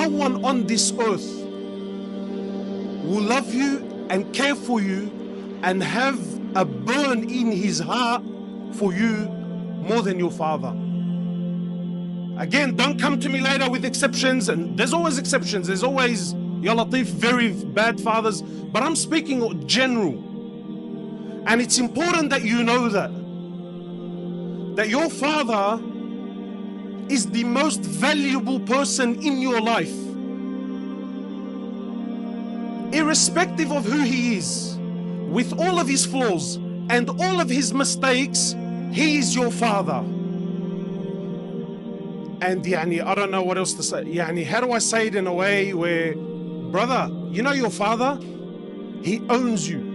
no one on this earth will love you and care for you and have a burn in his heart for you more than your father. Again, don't come to me later with exceptions, and there's always exceptions. There's always, Ya Latif, very bad fathers, but I'm speaking general. And it's important that you know that your father is the most valuable person in your life. Irrespective of who he is, with all of his flaws and all of his mistakes, he is your father. And I don't know what else to say. How do I say it in a way where, brother, you know your father, he owns you.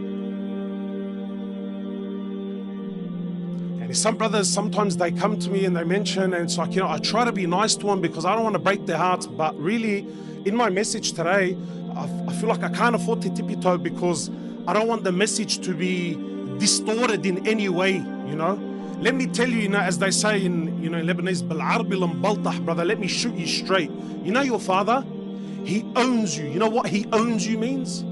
And some brothers, sometimes they come to me and they mention, and it's like, I try to be nice to them because I don't want to break their hearts. But really, in my message today, I feel like I can't afford to tippy-toe because I don't want the message to be distorted in any way, Let me tell you, as they say in Lebanese, brother, let me shoot you straight. Your father, he owns you. You know what he owns you means?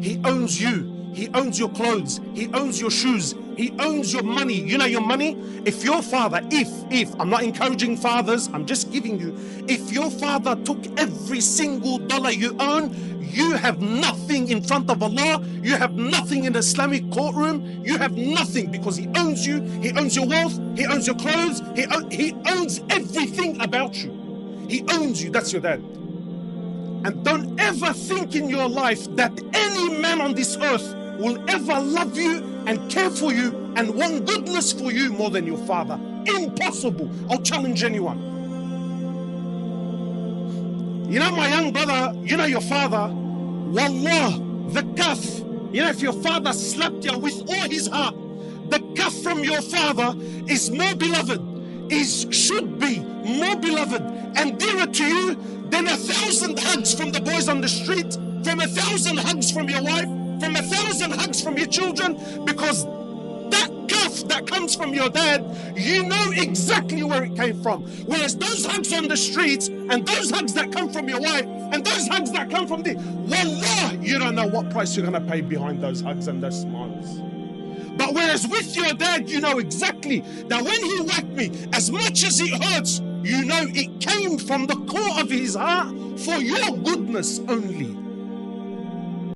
He owns you. He owns your clothes. He owns your shoes. He owns your money. Your money? If your father, if, I'm not encouraging fathers, I'm just giving you, if your father took every single dollar you own, you have nothing in front of Allah. You have nothing in the Islamic courtroom. You have nothing because he owns you. He owns your wealth. He owns your clothes. He owns everything about you. He owns you. That's your dad. And don't ever think in your life that any man on this earth will ever love you and care for you and want goodness for you more than your father. Impossible. I'll challenge anyone. My young brother, your father, wallah, the cuff, if your father slapped you with all his heart, the cuff from your father is more beloved, should be more beloved and dearer to you than 1,000 hugs from the boys on the street, from 1,000 hugs from your wife, from 1,000 hugs from your children, because that cuff that comes from your dad, you know exactly where it came from. Whereas those hugs on the streets and those hugs that come from your wife and those hugs that come from wallah, you don't know what price you're going to pay behind those hugs and those smiles. But whereas with your dad, you know exactly that when he whacked me, as much as it hurts, you know it came from the core of his heart for your goodness only.